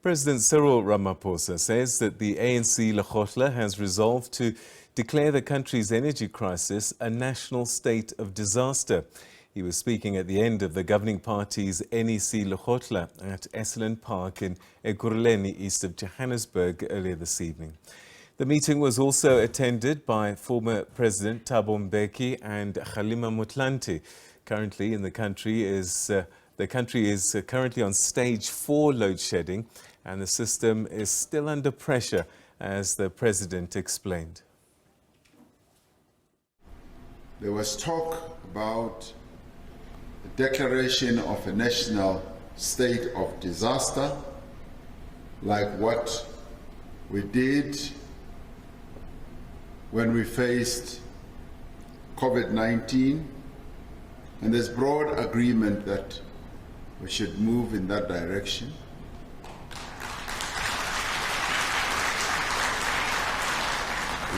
President Cyril Ramaphosa says that the ANC Lekgotla has resolved to declare the country's energy crisis a national state of disaster. He was speaking at the end of the governing party's NEC Lekgotla at Esselen Park in Ekurhuleni, east of Johannesburg, earlier this evening. The meeting was also attended by former President Thabo Mbeki and Kgalema Motlanthe. Currently in the country is currently on stage 4 load shedding, and the system is still under pressure, as the president explained. There was talk about the declaration of a national state of disaster, like what we did when we faced COVID-19, and there's broad agreement that we should move in that direction.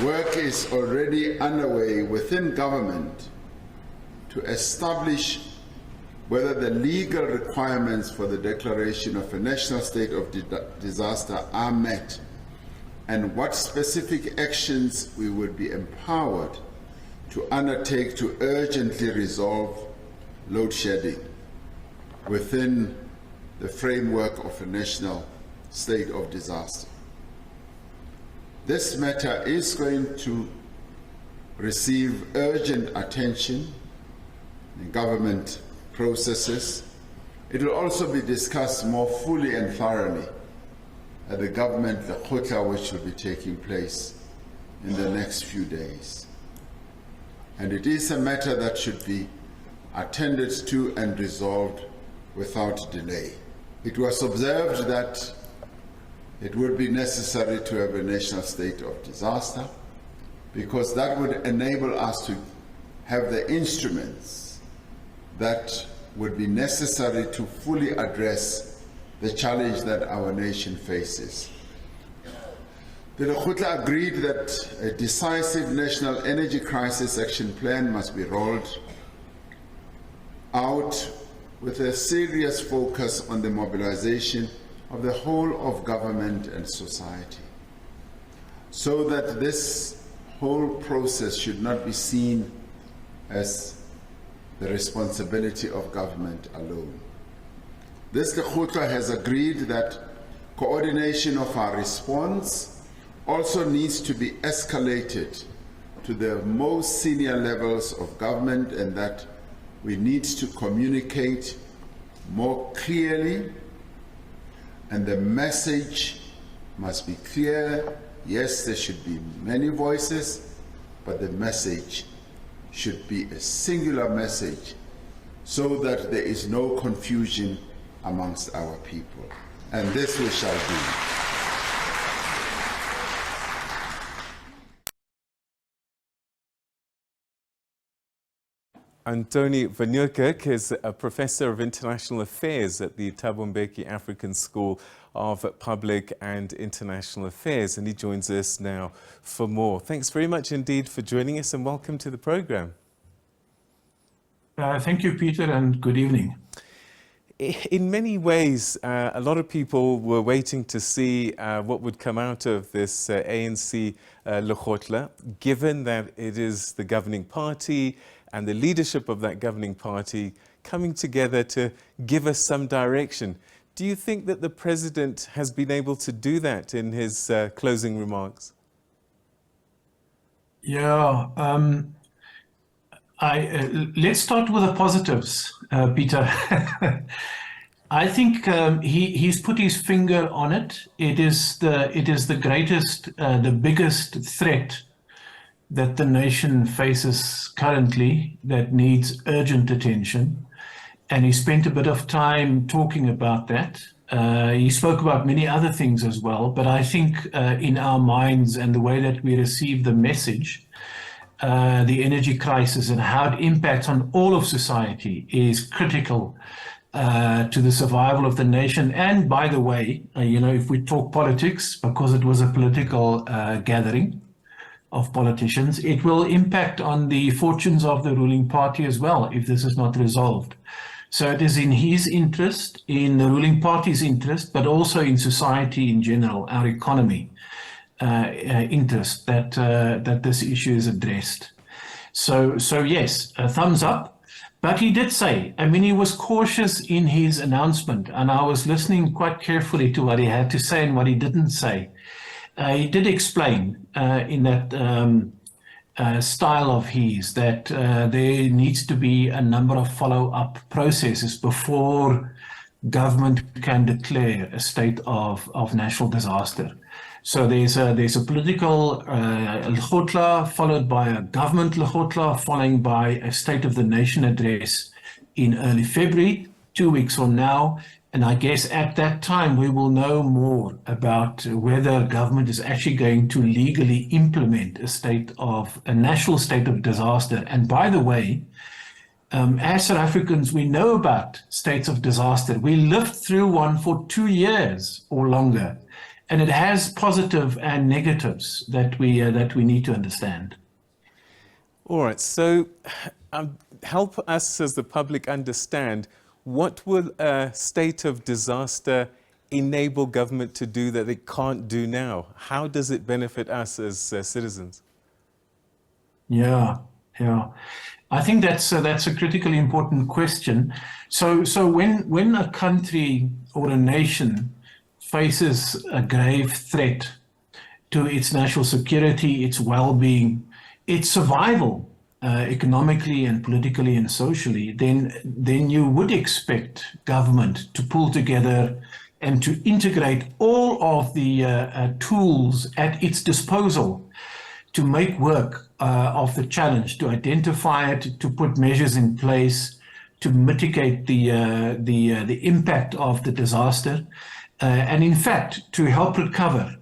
Work is already underway within government to establish whether the legal requirements for the declaration of a national state of disaster are met, and what specific actions we would be empowered to undertake to urgently resolve load shedding within the framework of a national state of disaster. This matter is going to receive urgent attention in government processes. It will also be discussed more fully and thoroughly at the government Lekgotla, which will be taking place in the next few days. And it is a matter that should be attended to and resolved without delay. It was observed that it would be necessary to have a national state of disaster, because that would enable us to have the instruments that would be necessary to fully address the challenge that our nation faces. The Lekgotla agreed that a decisive national energy crisis action plan must be rolled out with a serious focus on the mobilization of the whole of government and society, so that this whole process should not be seen as the responsibility of government alone. This Lekgotla has agreed that coordination of our response also needs to be escalated to the most senior levels of government, and that we need to communicate more clearly, and the message must be clear. Yes, there should be many voices, but the message should be a singular message, so that there is no confusion amongst our people. And this we shall do. Anthoni van Nieuwkerk is a professor of international affairs at the Thabo Mbeki African School of Public and International Affairs, and he joins us now for more. Thanks very much indeed for joining us, and welcome to the program. Thank you, Peter, and good evening. In many ways, a lot of people were waiting to see what would come out of this ANC Lekgotla, given that it is the governing party and the leadership of that governing party coming together to give us some direction. Do you think that the president has been able to do that in his closing remarks? Yeah, let's start with the positives, Peter. I think he's put his finger on it. It is the greatest, the biggest threat that the nation faces currently that needs urgent attention. And he spent a bit of time talking about that. He spoke about many other things as well, but I think in our minds and the way that we receive the message, the energy crisis and how it impacts on all of society is critical to the survival of the nation. And by the way, if we talk politics, because it was a political gathering of politicians, it will impact on the fortunes of the ruling party as well if this is not resolved. So it is in his interest, in the ruling party's interest, but also in society in general, our economy interest, that this issue is addressed. So yes, a thumbs up. But he did say, I mean, he was cautious in his announcement, and I was listening quite carefully to what he had to say and what he didn't say. He did explain in that style of his that there needs to be a number of follow-up processes before government can declare a state of national disaster. So there's a political Lekgotla, followed by a government Lekgotla, following by a State of the Nation address in early February, 2 weeks from now. And I guess at that time, we will know more about whether government is actually going to legally implement a national state of disaster. And by the way, as South Africans, we know about states of disaster. We lived through one for 2 years or longer. And it has positive and negatives that we need to understand. All right, so help us as the public understand, what will a state of disaster enable government to do that they can't do now? How does it benefit us as citizens? Yeah. I think that's a critically important question. So when a country or a nation faces a grave threat to its national security, its well-being, its survival, economically and politically and socially, then you would expect government to pull together and to integrate all of the tools at its disposal to make work of the challenge, to identify it, to put measures in place to mitigate the impact of the disaster. And in fact, to help recover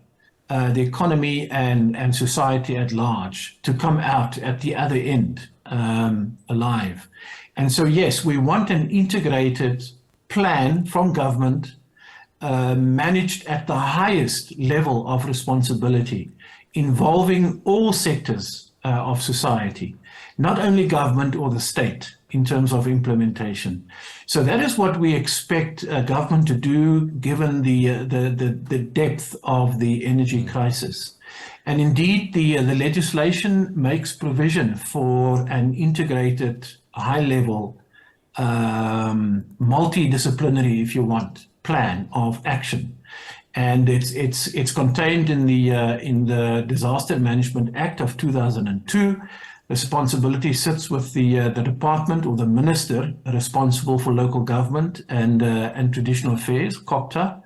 the economy and society at large, to come out at the other end alive. And so, yes, we want an integrated plan from government, managed at the highest level of responsibility, involving all sectors of society, not only government or the state, in terms of implementation. So that is what we expect government to do, given the depth of the energy crisis. And indeed, the legislation makes provision for an integrated, high-level, multidisciplinary, if you want, plan of action. And it's contained in the Disaster Management Act of 2002. Responsibility sits with the department or the minister responsible for local government and traditional affairs, COGTA.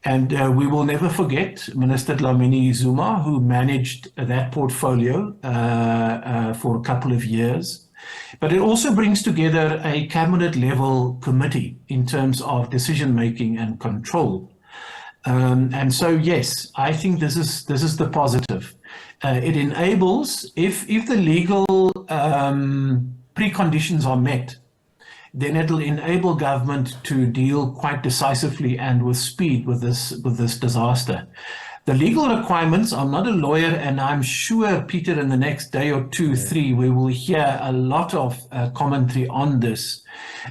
And we will never forget Minister Dlamini Zuma, who managed that portfolio for a couple of years. But it also brings together a cabinet level committee in terms of decision making and control. And so, yes, I think this is the positive. It enables, if the legal preconditions are met, then it'll enable government to deal quite decisively and with speed with this disaster. The legal requirements, I'm not a lawyer, and I'm sure, Peter, in the next day or two, three, we will hear a lot of commentary on this.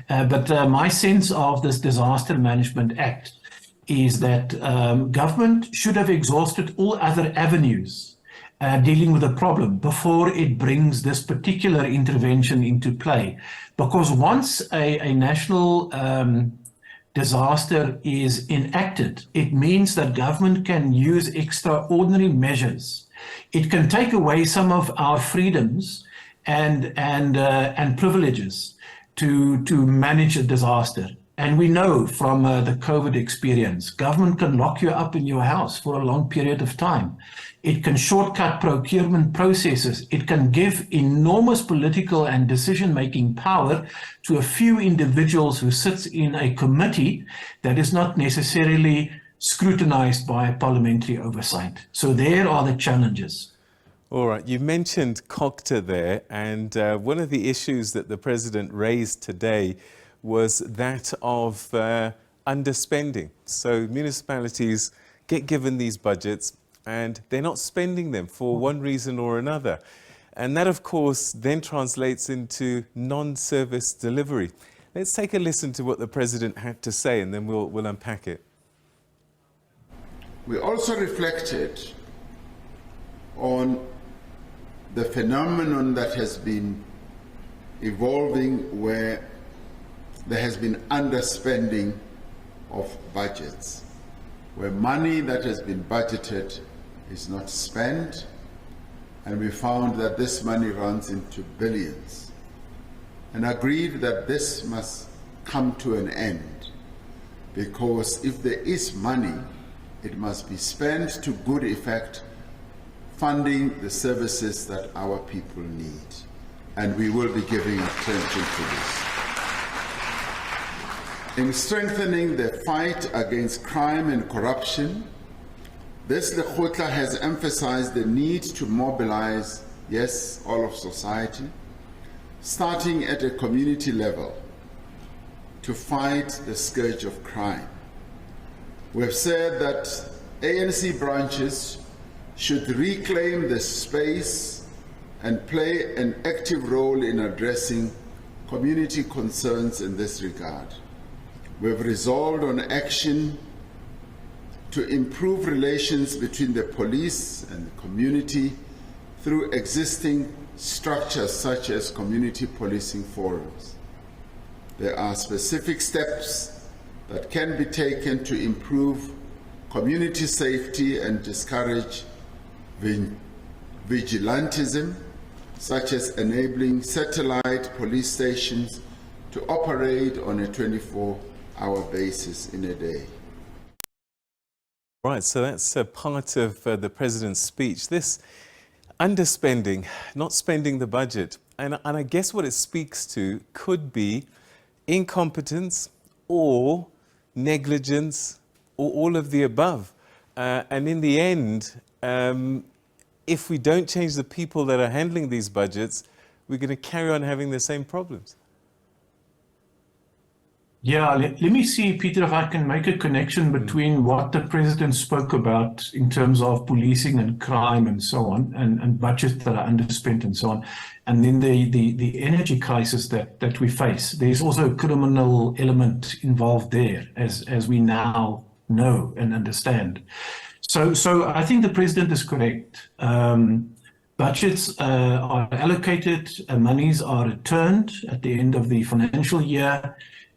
But my sense of this Disaster Management Act is that government should have exhausted all other avenues dealing with the problem before it brings this particular intervention into play. Because once a national disaster is enacted, it means that government can use extraordinary measures. It can take away some of our freedoms and privileges to manage a disaster. And we know from the COVID experience, government can lock you up in your house for a long period of time. It can shortcut procurement processes. It can give enormous political and decision-making power to a few individuals who sits in a committee that is not necessarily scrutinized by parliamentary oversight. So there are the challenges. All right, you mentioned COGTA there, and one of the issues that the president raised today was that of underspending. So municipalities get given these budgets and they're not spending them for one reason or another. And that, of course, then translates into non-service delivery. Let's take a listen to what the President had to say, and then we'll unpack it. We also reflected on the phenomenon that has been evolving, where there has been underspending of budgets, where money that has been budgeted is not spent, and we found that this money runs into billions, and agreed that this must come to an end, because if there is money, it must be spent to good effect, funding the services that our people need. And we will be giving attention to this. In strengthening the fight against crime and corruption, this Lekgotla has emphasized the need to mobilize, yes, all of society, starting at a community level, to fight the scourge of crime. We have said that ANC branches should reclaim the space and play an active role in addressing community concerns in this regard. We have resolved on action to improve relations between the police and the community through existing structures such as community policing forums. There are specific steps that can be taken to improve community safety and discourage vigilantism, such as enabling satellite police stations to operate on a 24-hour basis in a day. Right, so that's a part of the President's speech. This underspending, not spending the budget, and I guess what it speaks to could be incompetence or negligence or all of the above. And in the end, if we don't change the people that are handling these budgets, we're going to carry on having the same problems. Yeah, let me see, Peter, if I can make a connection between what the President spoke about in terms of policing and crime and so on, and budgets that are underspent and so on, and then the energy crisis that we face. There's also a criminal element involved there, as we now know and understand. So I think the President is correct. Budgets are allocated, monies are returned at the end of the financial year.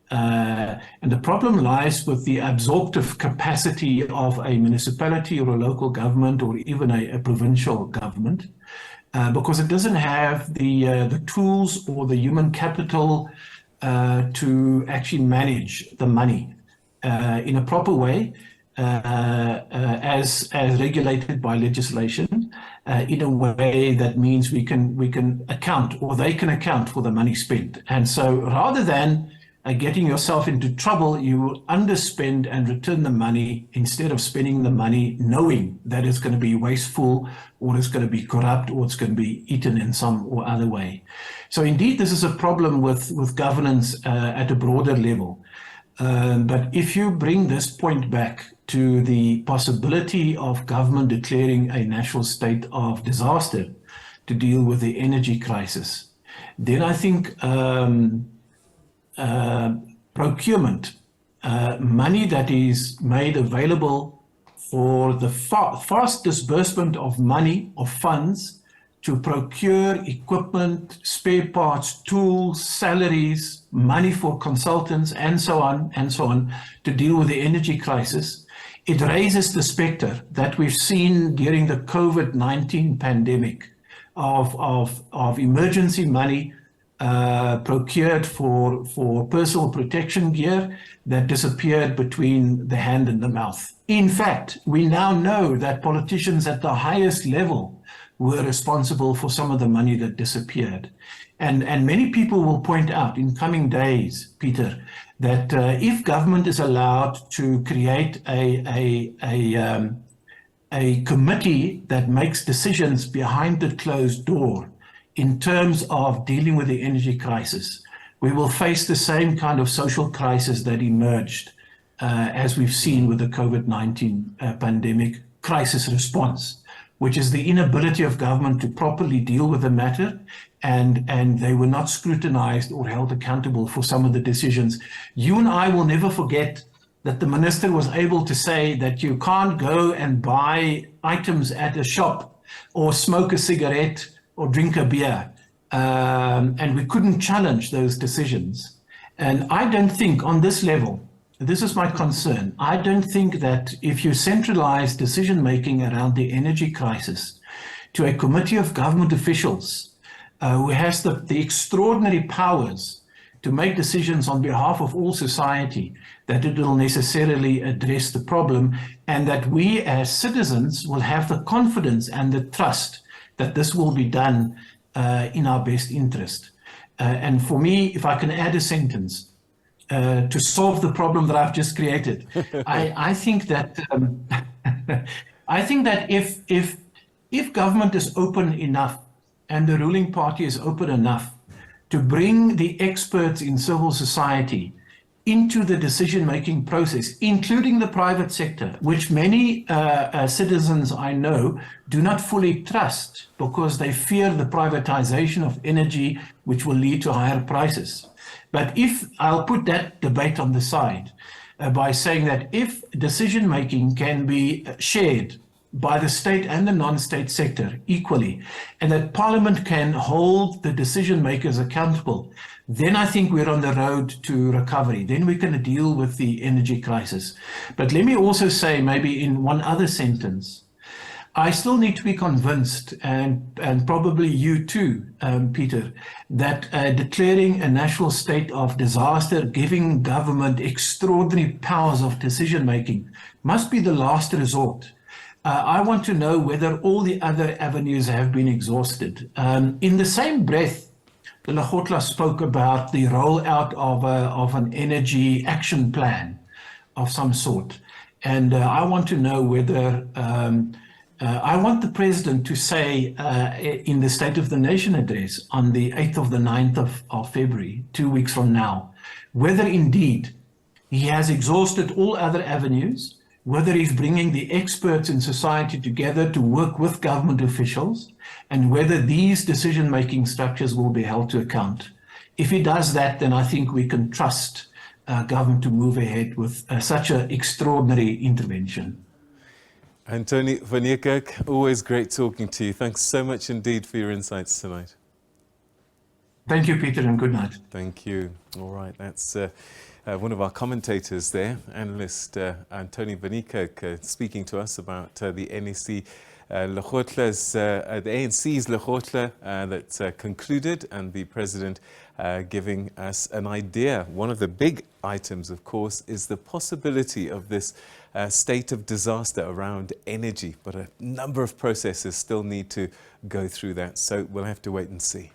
And the problem lies with the absorptive capacity of a municipality or a local government or even a provincial government, because it doesn't have the tools or the human capital to actually manage the money in a proper way, as regulated by legislation, in a way that means we can account, or they can account for the money spent. And so rather than getting yourself into trouble, you will underspend and return the money instead of spending the money knowing that it's going to be wasteful, or it's going to be corrupt, or it's going to be eaten in some or other way. So indeed, this is a problem with governance at a broader level. But if you bring this point back to the possibility of government declaring a national state of disaster to deal with the energy crisis, then I think procurement, money that is made available for the fast disbursement of money, of funds, to procure equipment, spare parts, tools, salaries, money for consultants, and so on, to deal with the energy crisis. It raises the specter that we've seen during the COVID-19 pandemic of emergency money procured for personal protection gear that disappeared between the hand and the mouth. In fact, we now know that politicians at the highest level were responsible for some of the money that disappeared. And many people will point out in coming days, Peter, that if government is allowed to create a committee that makes decisions behind the closed door in terms of dealing with the energy crisis, we will face the same kind of social crisis that emerged as we've seen with the COVID-19 pandemic crisis response, which is the inability of government to properly deal with the matter and they were not scrutinized or held accountable for some of the decisions. You and I will never forget that the minister was able to say that you can't go and buy items at a shop or smoke a cigarette or drink a beer. And we couldn't challenge those decisions. And I don't think on this level, this is my concern, I don't think that if you centralize decision-making around the energy crisis to a committee of government officials who has the extraordinary powers to make decisions on behalf of all society, that it will necessarily address the problem, and that we as citizens will have the confidence and the trust that this will be done in our best interest. And for me, if I can add a sentence to solve the problem that I've just created, I think that if government is open enough and the ruling party is open enough to bring the experts in civil society into the decision-making process, including the private sector, which many citizens I know do not fully trust because they fear the privatization of energy, which will lead to higher prices. But if I'll put that debate on the side by saying that if decision-making can be shared by the state and the non-state sector equally, and that Parliament can hold the decision makers accountable, then I think we're on the road to recovery. Then we can deal with the energy crisis. But let me also say, maybe in one other sentence, I still need to be convinced, and probably you too, Peter, that declaring a national state of disaster, giving government extraordinary powers of decision-making, must be the last resort. I want to know whether all the other avenues have been exhausted. In the same breath, the Lekgotla spoke about the rollout of an energy action plan of some sort. And I want to know whether, I want the president to say in the State of the Nation address on the 8th of the 9th of February, 2 weeks from now, whether indeed he has exhausted all other avenues, whether he's bringing the experts in society together to work with government officials, and whether these decision-making structures will be held to account. If he does that, then I think we can trust government to move ahead with such an extraordinary intervention. Anthoni van Nieuwkerk, always great talking to you. Thanks so much indeed for your insights tonight. Thank you, Peter, and good night. Thank you. All right, that's one of our commentators there, analyst Anthoni van Nieuwkerk, speaking to us about the NEC Lekgotla's, the ANC's Lekgotla that concluded, and the president giving us an idea. One of the big items, of course, is the possibility of this state of disaster around energy, but a number of processes still need to go through that, so we'll have to wait and see.